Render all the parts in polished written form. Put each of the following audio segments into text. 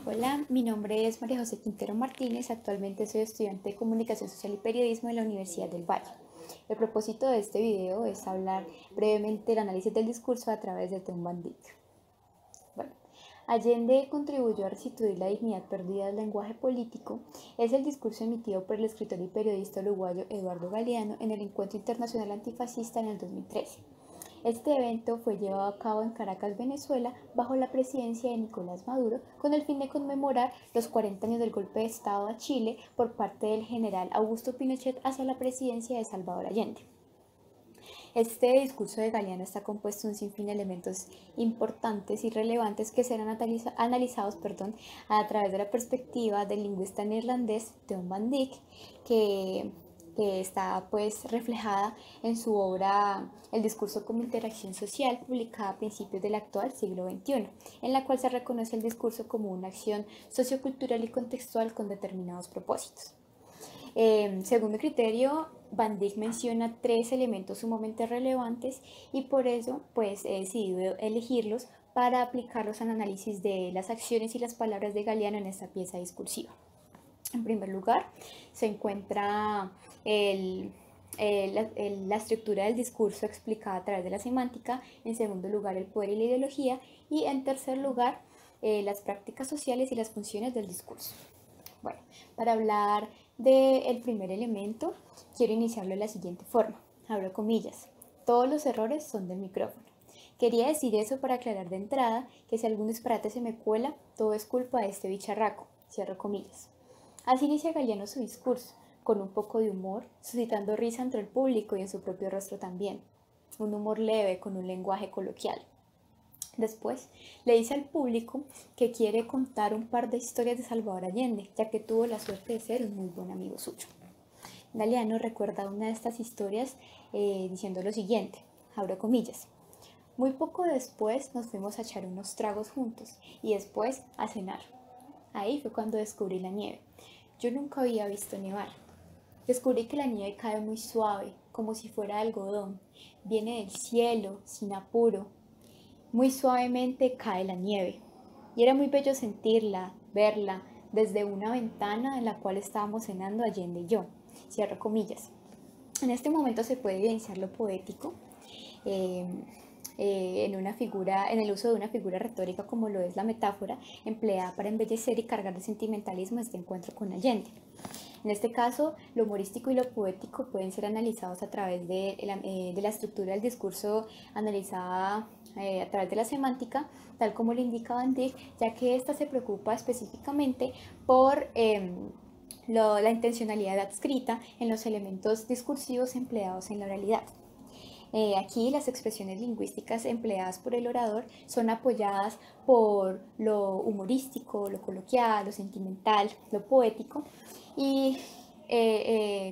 Hola, mi nombre es María José Quintero Martínez, actualmente soy estudiante de Comunicación Social y Periodismo en la Universidad del Valle. El propósito de este video es hablar brevemente del análisis del discurso a través de Teun Van Dyck. Bueno, Allende contribuyó a restituir la dignidad perdida del lenguaje político, es el discurso emitido por el escritor y periodista uruguayo Eduardo Galeano en el Encuentro Internacional Antifascista en el 2013. Este evento fue llevado a cabo en Caracas, Venezuela, bajo la presidencia de Nicolás Maduro, con el fin de conmemorar los 40 años del golpe de Estado a Chile por parte del general Augusto Pinochet hacia la presidencia de Salvador Allende. Este discurso de Galeano está compuesto de un sinfín de elementos importantes y relevantes que serán analizados a través de la perspectiva del lingüista neerlandés Teun Van Dyck, que está pues reflejada en su obra El discurso como interacción social, publicada a principios del actual siglo XXI, en la cual se reconoce el discurso como una acción sociocultural y contextual con determinados propósitos. Según mi criterio, Van Dyck menciona tres elementos sumamente relevantes y por eso pues he decidido elegirlos para aplicarlos al análisis de las acciones y las palabras de Galeano en esta pieza discursiva. En primer lugar, se encuentra la estructura del discurso explicada a través de la semántica, en segundo lugar, el poder y la ideología, y en tercer lugar, las prácticas sociales y las funciones del discurso. Bueno, para hablar del primer elemento, quiero iniciarlo de la siguiente forma. Abro comillas. Todos los errores son del micrófono. Quería decir eso para aclarar de entrada que si algún disparate se me cuela, todo es culpa de este bicharraco. Cierro comillas. Así inicia Galeano su discurso, con un poco de humor, suscitando risa entre el público y en su propio rostro también. Un humor leve con un lenguaje coloquial. Después, le dice al público que quiere contar un par de historias de Salvador Allende, ya que tuvo la suerte de ser un muy buen amigo suyo. Galeano recuerda una de estas historias diciendo lo siguiente, abro comillas. Muy poco después nos fuimos a echar unos tragos juntos y después a cenar. Ahí fue cuando descubrí la nieve. Yo nunca había visto nevar. Descubrí que la nieve cae muy suave, como si fuera algodón. Viene del cielo, sin apuro, muy suavemente cae la nieve, y era muy bello sentirla, verla, desde una ventana en la cual estábamos cenando Allende y yo. Cierro comillas. En este momento se puede evidenciar lo poético eh, en el uso de una figura retórica como lo es la metáfora, empleada para embellecer y cargar de sentimentalismo este encuentro con Allende. En este caso, lo humorístico y lo poético pueden ser analizados a través de la estructura del discurso analizada a través de la semántica, tal como lo indica Van Dyck, ya que ésta se preocupa específicamente por la intencionalidad adscrita en los elementos discursivos empleados en la oralidad. Aquí las expresiones lingüísticas empleadas por el orador son apoyadas por lo humorístico, lo coloquial, lo sentimental, lo poético, y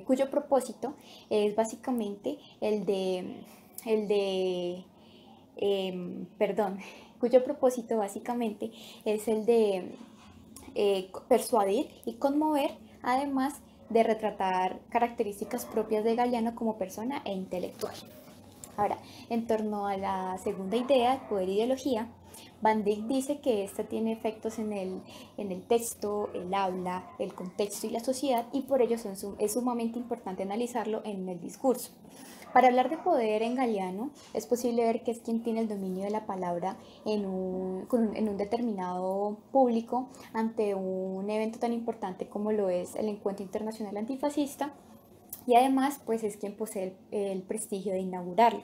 cuyo propósito es básicamente el de perdón, cuyo propósito básicamente es el de persuadir y conmover, además de retratar características propias de Galeano como persona e intelectual. Ahora, en torno a la segunda idea, poder e ideología, Van Dyck dice que esta tiene efectos en el texto, el habla, el contexto y la sociedad, y por ello es sumamente importante analizarlo en el discurso. Para hablar de poder en Galeano, es posible ver que es quien tiene el dominio de la palabra en un determinado público ante un evento tan importante como lo es el Encuentro Internacional Antifascista, y además pues es quien posee el prestigio de inaugurarlo.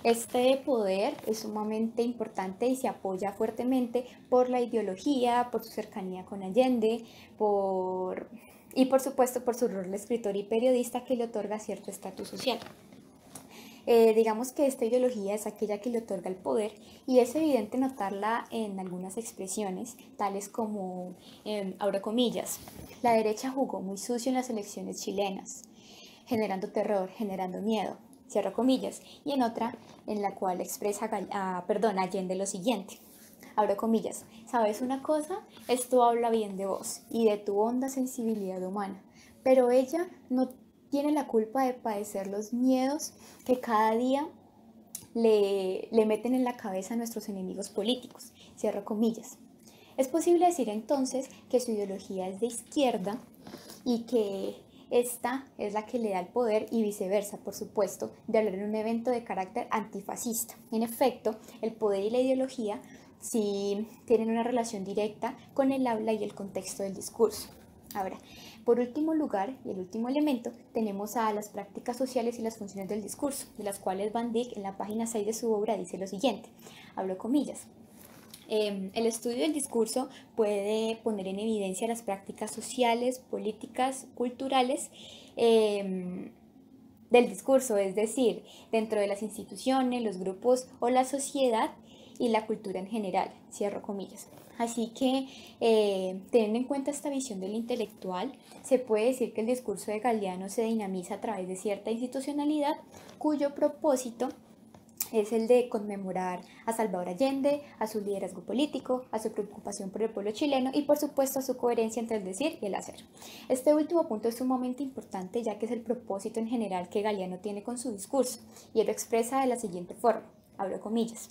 Este poder es sumamente importante y se apoya fuertemente por la ideología, por su cercanía con Allende, y por supuesto por su rol de escritor y periodista que le otorga cierto estatus social. Digamos que esta ideología es aquella que le otorga el poder y es evidente notarla en algunas expresiones, tales como, abro comillas, la derecha jugó muy sucio en las elecciones chilenas, generando terror, generando miedo, cierro comillas, y en otra en la cual expresa Allende lo siguiente. Abro comillas, ¿sabes una cosa? Esto habla bien de vos y de tu honda sensibilidad humana, pero ella no tiene la culpa de padecer los miedos que cada día le meten en la cabeza a nuestros enemigos políticos. Cierro comillas. Es posible decir entonces que su ideología es de izquierda y que esta es la que le da el poder y viceversa, por supuesto, de hablar en un evento de carácter antifascista. En efecto, el poder y la ideología sí tienen una relación directa con el habla y el contexto del discurso. Ahora, por último lugar, y el último elemento, tenemos a las prácticas sociales y las funciones del discurso, de las cuales Van Dyck en la página 6 de su obra dice lo siguiente, abro comillas. El estudio del discurso puede poner en evidencia las prácticas sociales, políticas, culturales del discurso, es decir, dentro de las instituciones, los grupos o la sociedad y la cultura en general, cierro comillas. Así que, teniendo en cuenta esta visión del intelectual, se puede decir que el discurso de Galeano se dinamiza a través de cierta institucionalidad cuyo propósito es el de conmemorar a Salvador Allende, a su liderazgo político, a su preocupación por el pueblo chileno y por supuesto a su coherencia entre el decir y el hacer. Este último punto es sumamente importante ya que es el propósito en general que Galeano tiene con su discurso y él lo expresa de la siguiente forma, abro comillas.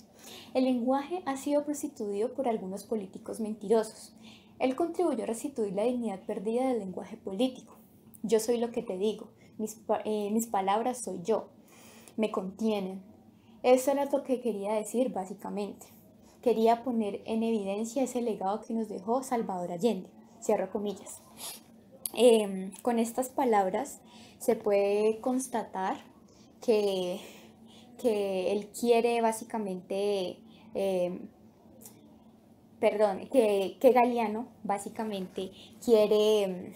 El lenguaje ha sido prostituido por algunos políticos mentirosos. Él contribuyó a restituir la dignidad perdida del lenguaje político. Yo soy lo que te digo, mis palabras soy yo, me contienen. Eso era lo que quería decir básicamente. Quería poner en evidencia ese legado que nos dejó Salvador Allende. Cierro comillas. Con estas palabras se puede constatar que él quiere básicamente, que Galeano básicamente quiere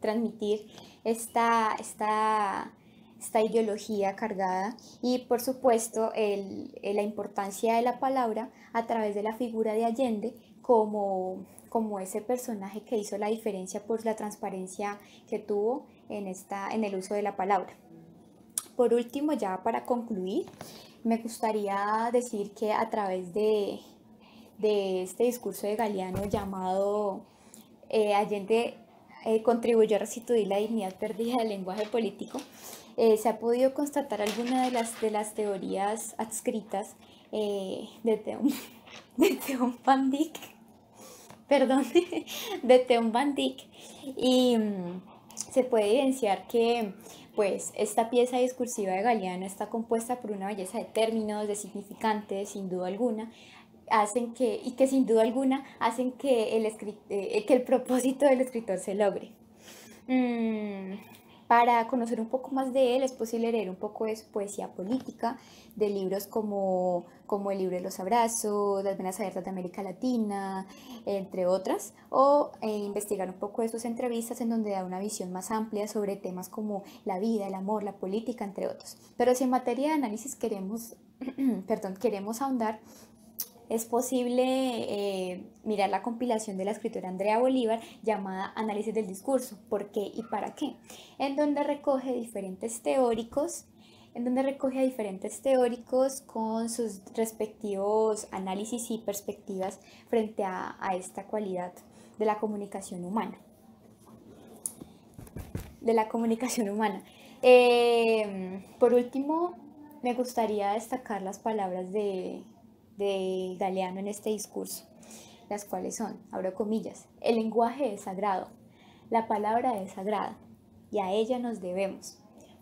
transmitir esta ideología cargada y por supuesto la importancia de la palabra a través de la figura de Allende como ese personaje que hizo la diferencia por la transparencia que tuvo en el uso de la palabra. Por último, ya para concluir, me gustaría decir que a través de este discurso de Galeano llamado Allende contribuyó a restituir la dignidad perdida del lenguaje político, se ha podido constatar alguna de las teorías adscritas de Theon Van Dyck, de Theon Van Dyck, y se puede evidenciar que pues esta pieza discursiva de Galeano está compuesta por una belleza de términos, de significantes, sin duda alguna, que sin duda alguna hacen que el propósito del escritor se logre. Para conocer un poco más de él es posible leer un poco de su poesía política, de libros como El libro de los abrazos, Las venas abiertas de América Latina, entre otras, o investigar un poco de sus entrevistas en donde da una visión más amplia sobre temas como la vida, el amor, la política, entre otros. Pero si en materia de análisis queremos ahondar, es posible mirar la compilación de la escritora Andrea Bolívar llamada Análisis del discurso, ¿por qué y para qué?, en donde recoge a diferentes teóricos con sus respectivos análisis y perspectivas frente a esta cualidad de la comunicación humana. Por último, me gustaría destacar las palabras de Galeano en este discurso, las cuales son, abro comillas, el lenguaje es sagrado, la palabra es sagrada y a ella nos debemos.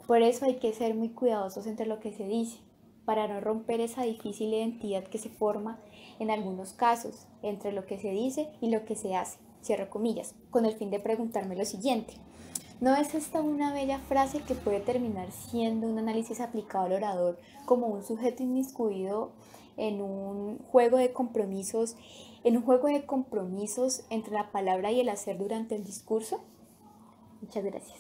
Por eso hay que ser muy cuidadosos entre lo que se dice, para no romper esa difícil identidad que se forma en algunos casos entre lo que se dice y lo que se hace, cierro comillas, con el fin de preguntarme lo siguiente. ¿No es esta una bella frase que puede terminar siendo un análisis aplicado al orador como un sujeto inmiscuido en un juego de compromisos entre la palabra y el hacer durante el discurso? Muchas gracias.